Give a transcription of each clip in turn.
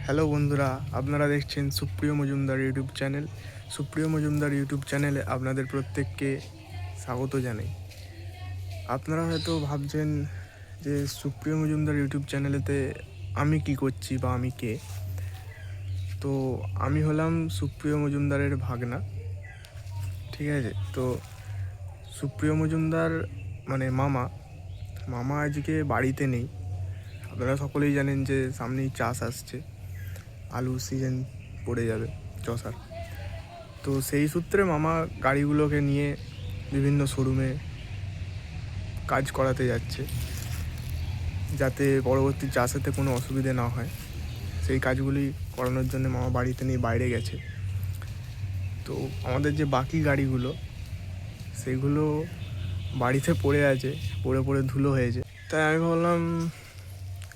Hello বন্ধুরা, আপনারা দেখছেন সুপ্রিয় মজুমদার ইউটিউব চ্যানেল। সুপ্রিয় মজুমদার ইউটিউব চ্যানেলে আপনাদের প্রত্যেককে স্বাগত জানাই। আপনারা হয়তো ভাবছেন যে সুপ্রিয় মজুমদার ইউটিউব চ্যানেলেতে আমি কি করছি বা আমি কে। তো আমি হলাম সুপ্রিয় মজুমদারের ভাগনা, ঠিক আছে। তো সুপ্রিয় মজুমদার মানে মামা আজকে বাড়িতে নেই। আপনারা সকলেই জানেন যে সামনেই চাষ আসছে, আলুর সিজন পড়ে যাবে চষার। তো সেই সূত্রে মামা গাড়িগুলোকে নিয়ে বিভিন্ন শোরুমে কাজ করাতে যাচ্ছে, যাতে পরবর্তী চাষেতে কোনো অসুবিধে না হয়। সেই কাজগুলি করানোর জন্য মামা বাড়িতে নেই, বাইরে গেছে। তো আমাদের যে বাকি গাড়িগুলো সেগুলো বাড়িতে পড়ে আছে, পড়ে পড়ে ধুলো হয়েছে। তাই আমি ভাবলাম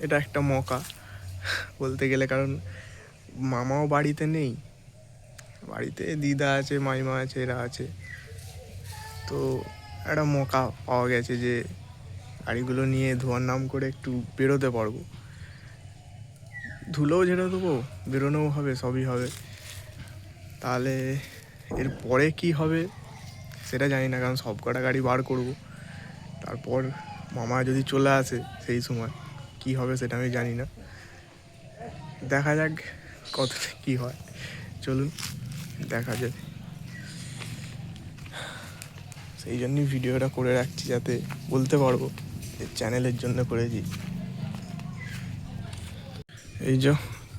এটা একটা মকা বলতে গেলে, কারণ মামাও বাড়িতে নেই, বাড়িতে দিদা আছে, মাইমা আছে, এরা আছে। তো একটা মকা পাওয়া গেছে যে গাড়িগুলো নিয়ে ধোয়ার নাম করে একটু বেরোতে পারবো, ধুলোও ঝেড়ে দেবো, বেরোনোও হবে, সবই হবে। তাহলে এর পরে কী হবে সেটা জানি না, কারণ সব কটা গাড়ি বার করবো। তারপর মামা যদি চলে আসে সেই সময় কী হবে সেটা আমি জানি না। দেখা যাক কতটা কী হয়, চলুন দেখা যাবে। সেই জন্যই ভিডিওটা করে রাখছি, যাতে বলতে পারবো যে চ্যানেলের জন্য করেছি। এই যে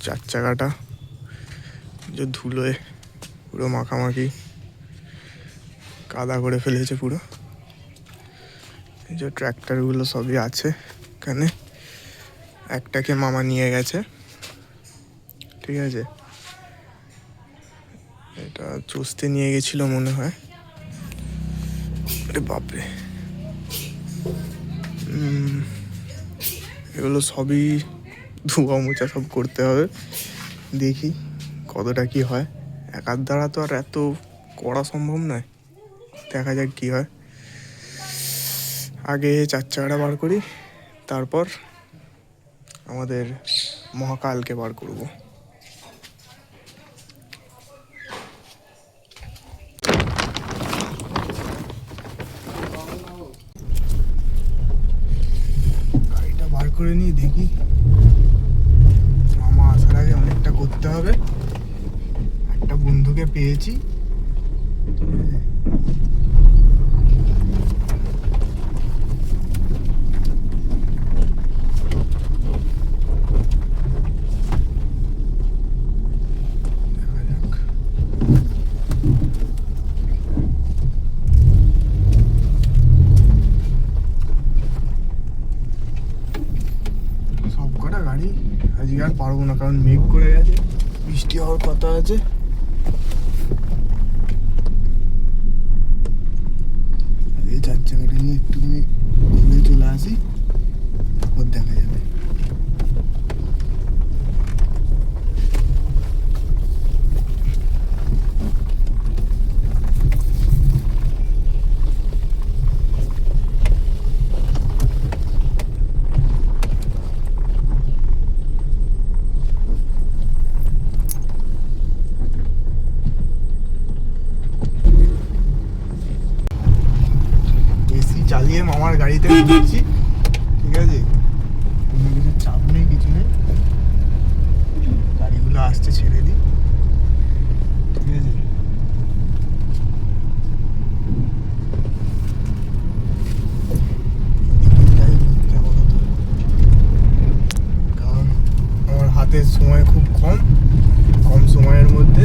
চার চাকাটা যে ধুলোয় পুরো মাখামাখি কাদা করে ফেলেছে পুরো। এই যে ট্র্যাক্টরগুলো সবই আছে এখানে, একটাকে মামা নিয়ে গেছে, ঠিক আছে। এটা চষতে নিয়ে গেছিলো মনে হয়। আরে বাপরে, এগুলো সবই ধোয়া মোছা সব করতে হবে। দেখি কতটা কি হয়, একার দ্বারা তো আর এত করা সম্ভব নয়। দেখা যাক কি হয়। আগে চার চাকাটা বার করি, তারপর আমাদের মহাকালকে বার করব। গাড়িটা বার করে নিয়ে দেখি, মামা আসার আগে অনেকটা করতে হবে। একটা বন্ধুকে পেয়েছি, গাড়ি আজকে আর পারবো না, কারণ মেঘ করে গেছে, বৃষ্টি হওয়ার কথা আছে। আগে চার চাকাটা নিয়ে একটুখানি ঘুরে চলে আসি, তারপর দেখা যাবে। চালিয়ে মামার গাড়িতে ঘুরছি, ঠিক আছে। কোনো কিছু চাপ নেই, কিছু নেই, গাড়িগুলো আসছে ছেড়ে দিই, ঠিক আছে। কারণ আমার হাতের সময় খুব কম সময়ের মধ্যে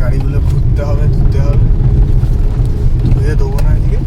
গাড়িগুলো ঘুরতে হবে, ধুতে হবে। ধুয়ে দেবো না এদিকে।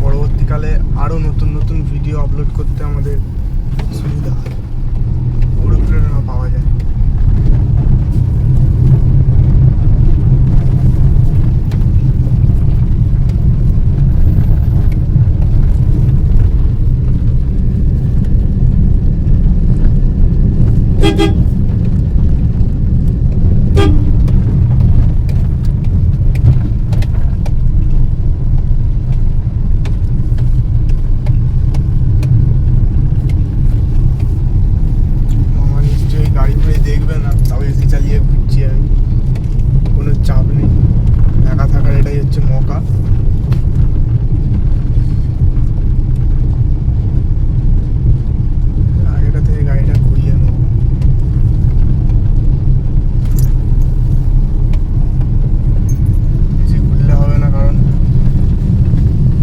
পরবর্তীকালে আরও নতুন নতুন ভিডিও আপলোড করতে আমাদের সুবিধা হয়, অনুপ্রেরণা পাওয়া যায়। মামা নিশ্চয়ই গাড়ি ফাড়ি দেখবে না, তাও এসি চালিয়ে ঘুরছি আমি, কোনো চাপ নেই, একা থাকার এটাই হচ্ছে মকা। আগেটা থেকে গাড়িটা ঘুরিয়ে নেবো। বেশি ঘুরলে হবে না, কারণ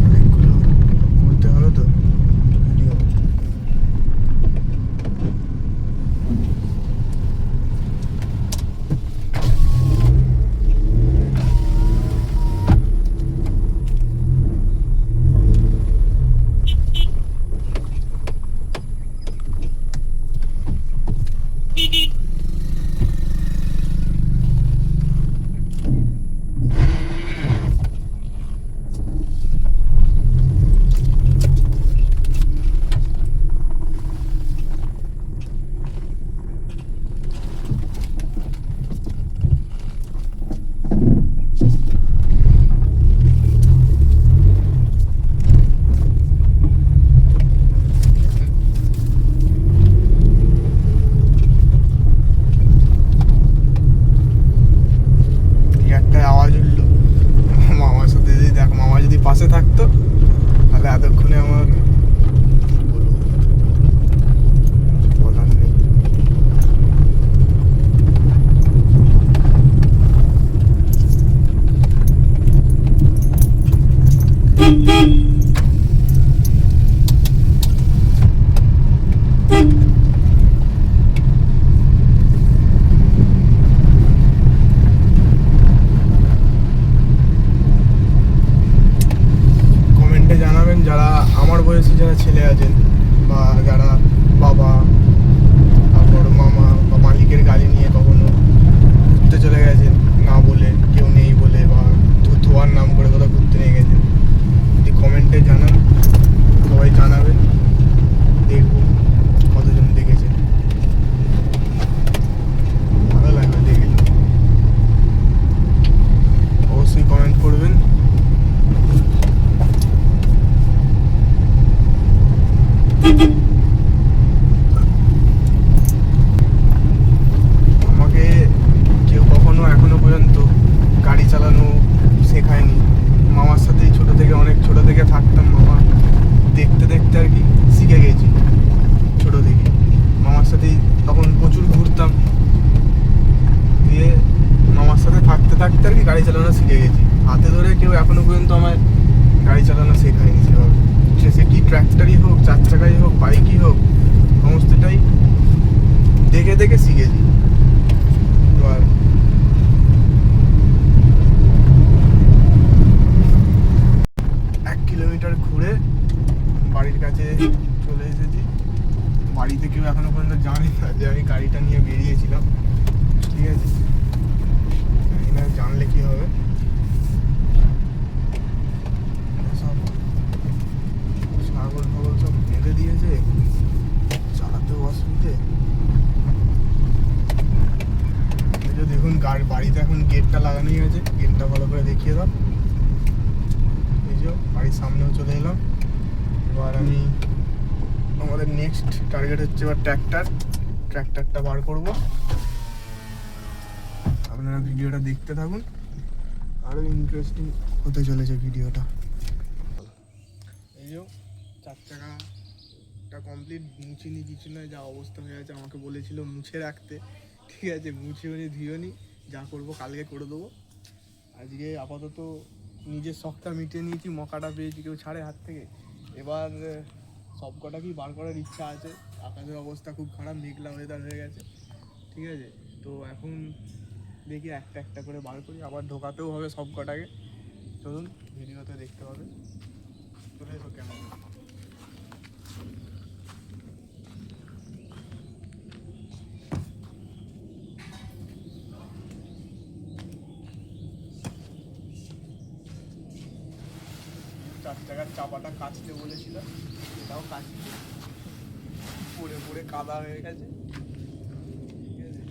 অনেকগুলো ঘুরতে হবে তো ভিডিও। একটা আওয়াজ উঠলো, মামার সাথে যদি দেখ, মামা যদি পাশে থাকতো তাহলে এতক্ষণে আমার কি বলবো, বলার নেই। কমেন্টে জানাবেন যারা আমার বয়সী যারা ছেলে আছেন, বা যারা বাবা, তারপর মামা বা মালিকের গাড়ি নিয়ে কখনো ঘুরতে চলে গেছেন না বলে, কেউ নেই বলে, বা ধোয়ার নাম করে কোথাও ঘুরতে নিয়ে গেছেন, যদি কমেন্টে জানান, সবাই জানাবেন, দেখবো কতজন দেখেছেন, ভালো লাগবে দেখলে। অবশ্যই কমেন্ট করবেন। আমাকে কেউ কখনো এখনো পর্যন্ত গাড়ি চালানো শেখায়নি। মামার সাথেই ছোট থেকে, অনেক ছোট থেকে থাকতাম, মামা দেখতে দেখতে আর কি শিখে গেছি ছোট থেকে। মামার সাথেই তখন প্রচুর ঘুরতাম, দিয়ে মামার সাথে থাকতে থাকতে আর কি গাড়ি চালানো শিখে গেছি। হাতে ধরে কেউ এখনো পর্যন্ত আমায় গাড়ি চালানো শেখায়নি সেভাবে। সে কি ট্র্যাক্টরই হোক, চার চাকাই হোক, বাইকই হোক, সমস্তটাই দেখে দেখে শিখেছি। এবার 1 কিলোমিটার ঘুরে বাড়ির কাছে চলে এসেছি। বাড়িতে কেউ এখনো পর্যন্ত জানে না যে আমি গাড়িটা নিয়ে বেরিয়েছিলাম, ঠিক আছে? জানি না জানলে কি হবে। সব ছাগল ফাগল সব বেঁধে দিয়েছে, চালাতেও অসুবিধে। দেখুন বাড়িতে এখন গেটটা লাগানোই আছে, গেটটা ভালো করে দেখিয়ে দাও। এই যে বাড়ির সামনেও চলে এলাম। এবার আমি আমাদের নেক্সট টার্গেট হচ্ছে এবার ট্র্যাক্টরটা বার করব। আপনারা ভিডিওটা দেখতে থাকুন, আরও ইন্টারেস্টিং হতে চলেছে ভিডিওটা। এই যে 4 চাকাটা কমপ্লিট, মুছিনি কিছু নয়, যা অবস্থা হয়ে আছে। আমাকে বলেছিল মুছে রাখতে, ঠিক আছে, মুছেও নি ধুয়েও নি, যা করবো কালকে করে দেবো। আজকে আপাতত নিজের শখটা মিটিয়ে নিয়েছি, মকাটা পেয়েছি, কেউ ছাড়ে হাত থেকে। এবার সব কটাকেই বার করার ইচ্ছা আছে। আকাশের অবস্থা খুব খারাপ, মেঘলা ওয়েদার হয়ে গেছে, ঠিক আছে? তো এখন দেখি একটা একটা করে বার করি, আবার ঢোকাতেও হবে সব কটাকে। চলুন ভিডিওতে দেখতে হবে, চলে চার চাকার চাপাটা কাচতে বলেছিল, সেটাও কাচতে পড়ে পড়ে কাদা হয়ে গেছে। ঠিক আছে,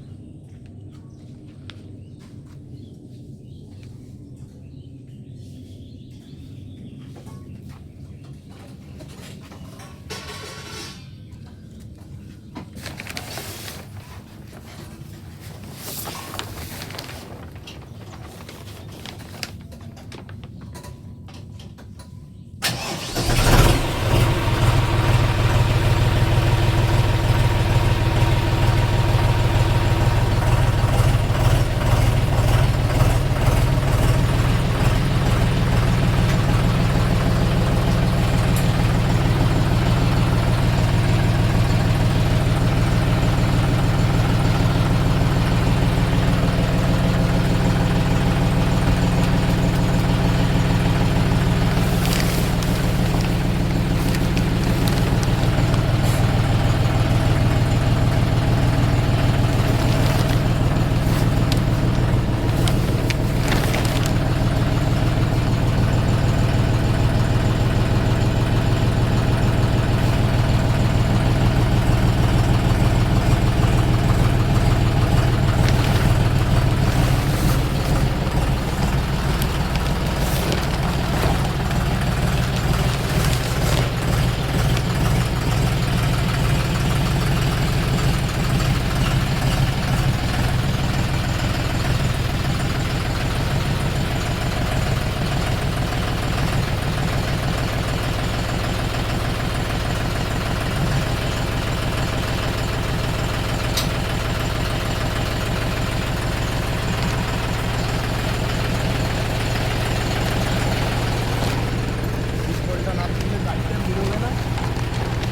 পিস্তলটা না তুললে গাড়িটা বেরোবে না।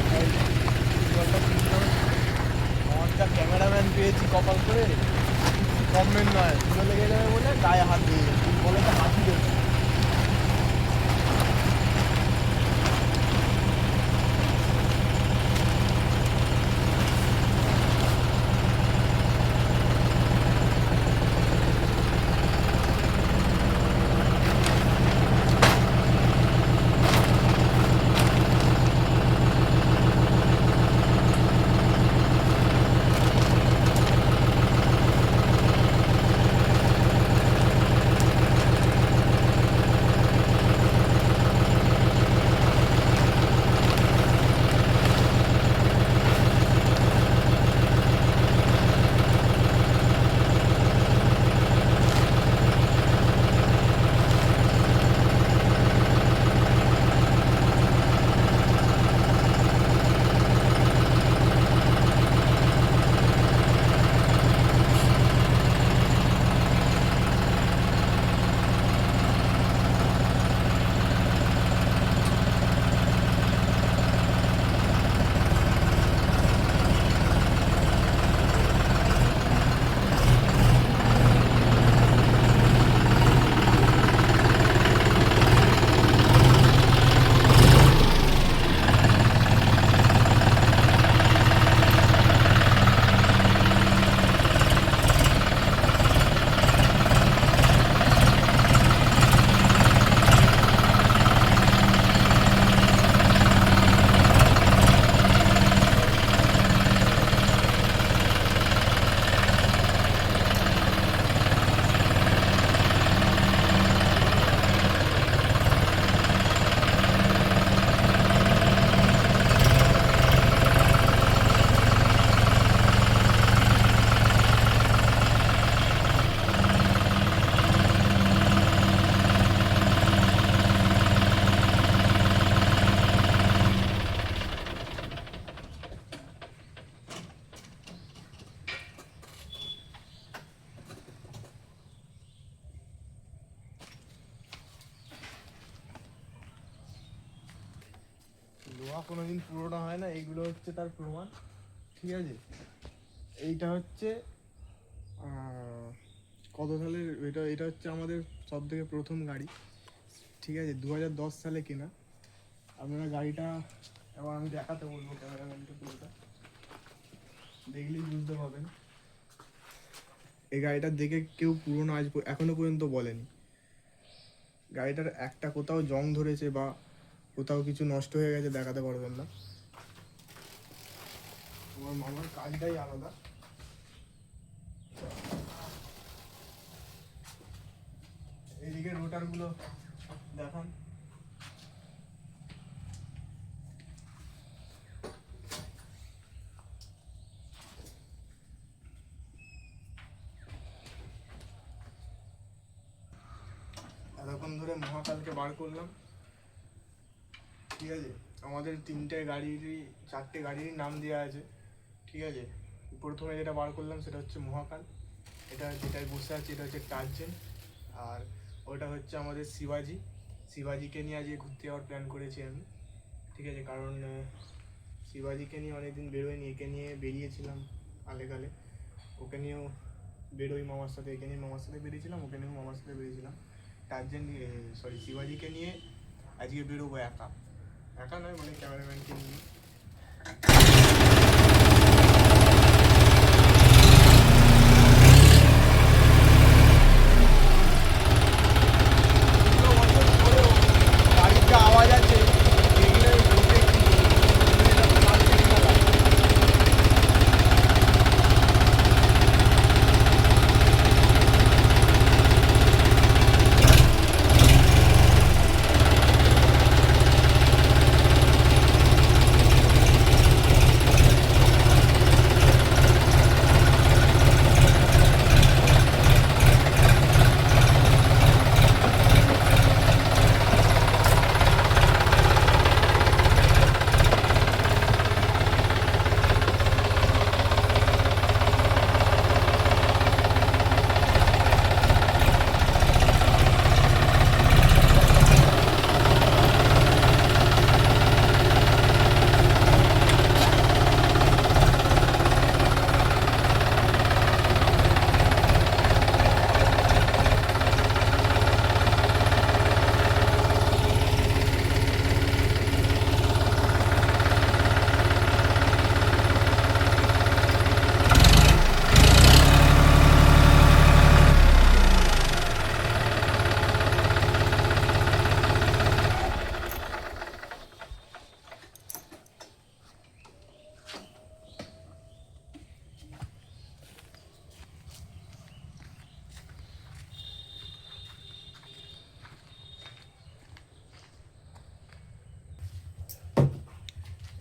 তাই পিস্তলটা তুলতে হবে। আমার যা ক্যামেরাম্যান পেয়েছি কপাল করে, গভর্নমেন্ট নয়, তুলে লেগে যাবে বলে গায়ে হাত দিয়ে বলে তো হাতই দেবে। লোহা কোনোদিন পুরোনো হয় না, এইগুলো হচ্ছে তার প্রমাণ। ঠিক আছে, এইটা হচ্ছে কত সালের, এটা এটা হচ্ছে আমাদের সব থেকে প্রথম গাড়ি। ঠিক আছে, 2010 সালে কেনা। আপনারা গাড়িটা এবার আমি দেখাতে বলবো ক্যামেরাম্যানকে, পুরোটা দেখলেই বুঝতে পারবেন। এই গাড়িটা দেখে কেউ পুরোনো এখনো পর্যন্ত বলেনি। গাড়িটার একটা কোথাও জং ধরেছে বা কোথাও কিছু নষ্ট হয়ে গেছে দেখাতে পারবেন না। আমার মামার কাজটাই আলাদা। এইদিকে রোটারগুলো দেখান। এতক্ষণ ধরে মহাকালকে বার করলাম, ঠিক আছে। আমাদের 3টে গাড়িরই 4টে গাড়ির নাম দেওয়া আছে, ঠিক আছে। প্রথমে যেটা বার করলাম সেটা হচ্ছে মহাকাল, এটা যেটায় বসে আছে এটা হচ্ছে টার্জেন, আর ওটা হচ্ছে আমাদের শিবাজিকে নিয়ে আজকে ঘুরতে যাওয়ার প্ল্যান করেছি আমি, ঠিক আছে। কারণ শিবাজিকে নিয়ে অনেকদিন বেরোয়নি, একে নিয়ে বেরিয়েছিলাম আলেকালে, ওকে নিয়েও বেরোই মামার সাথে, একে নিয়ে মামার সাথে বেরিয়েছিলাম, ওকে নিয়েও মামার সাথে বেরিয়েছিলাম। টার্জেন শিবাজিকে নিয়ে আজকে বেরোবো একা নয়, মানে ক্যামেরাম্যানকে নিয়ে।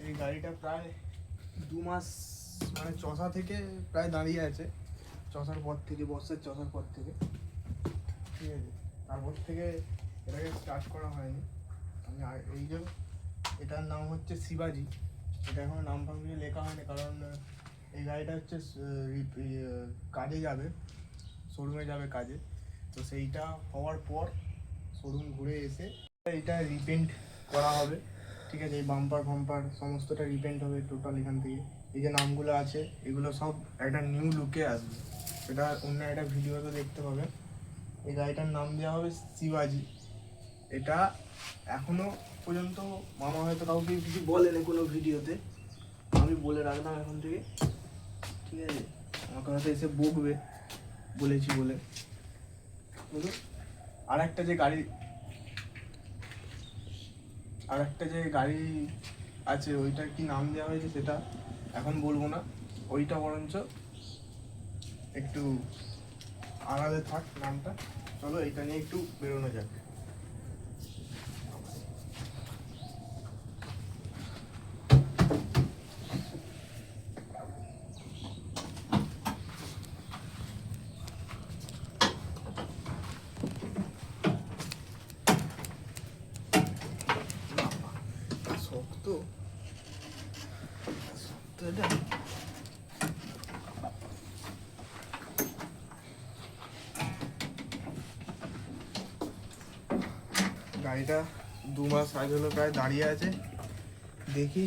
এই গাড়িটা প্রায় 2 মাস মানে চষা থেকে প্রায় দাঁড়িয়ে আছে, চষার পর থেকে, বর্ষার চষার পর থেকে, ঠিক আছে। তারপর থেকে এটাকে স্টার্ট করা হয়নি। আমি এই যে এটার নাম হচ্ছে শিবাজি, এটা এখনো নাম ফাম কিছু লেখা হয়নি, কারণ এই গাড়িটা হচ্ছে কাজে যাবে, শোরুমে যাবে কাজে, তো সেইটা হওয়ার পর শোরুম ঘুরে এসে এটা রিপেন্ট করা হবে, ঠিক আছে। এই বাম্পার ফাম্পার সমস্তটা রিপেন্ট হবে টোটাল এখান থেকে। এই যে নামগুলো আছে এগুলো সব একটা নিউ লুকে আসবে, সেটা অন্য একটা ভিডিওতে দেখতে পাবেন। এই গাড়িটার নাম দেওয়া হবে শিবাজি। এটা এখনো পর্যন্ত মামা হয়তো কাউকে কিছু বলেনি কোনো ভিডিওতে, আমি বলে রাখলাম এখন থেকে, ঠিক আছে। আমাকে হয়তো এসে বকবে বলেছি বলে। বুঝলো, আর একটা যে গাড়ি আছে ওইটার কি নাম দেওয়া হয়েছে সেটা এখন বলবো না, ওইটা বরঞ্চ একটু আলাদা থাক নামটা। চলো এটা নিয়ে একটু বেরোনো যাক। শক্ত এটা গাড়িটা 2 মাস আগে হলো প্রায় দাঁড়িয়ে আছে, দেখি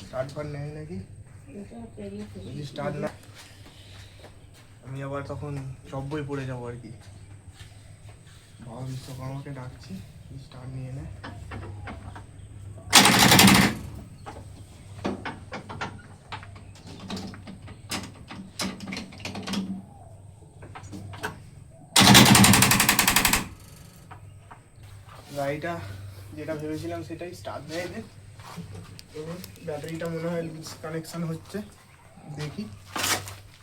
স্টার্ট ফার নেয় নাকি। যদি স্টার্ট না, আমি আবার তখন সব্বই পড়ে যাবো আর কি। বাবা বিশ্বকর্মাকে ডাকছি, স্টার্ট নিয়ে নেয়। গাড়িটা যেটা ভেবেছিলাম সেটাই স্টার্ট দেয় যে ব্যাটারিটা মনে হয় লুজ কানেকশান হচ্ছে। দেখি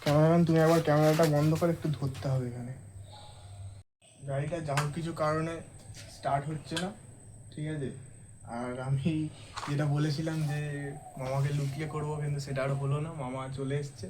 ক্যামেরাম্যান, তুমি একবার ক্যামেরাটা বন্ধ করে একটু ধরতে হবে এখানে। গাড়িটা যা হোক কিছু কারণে স্টার্ট হচ্ছে না, ঠিক আছে। আর আমি যেটা বলেছিলাম যে মামাকে লুকিয়ে করবো, কিন্তু সেটা আর হলো না, মামা চলে এসছে।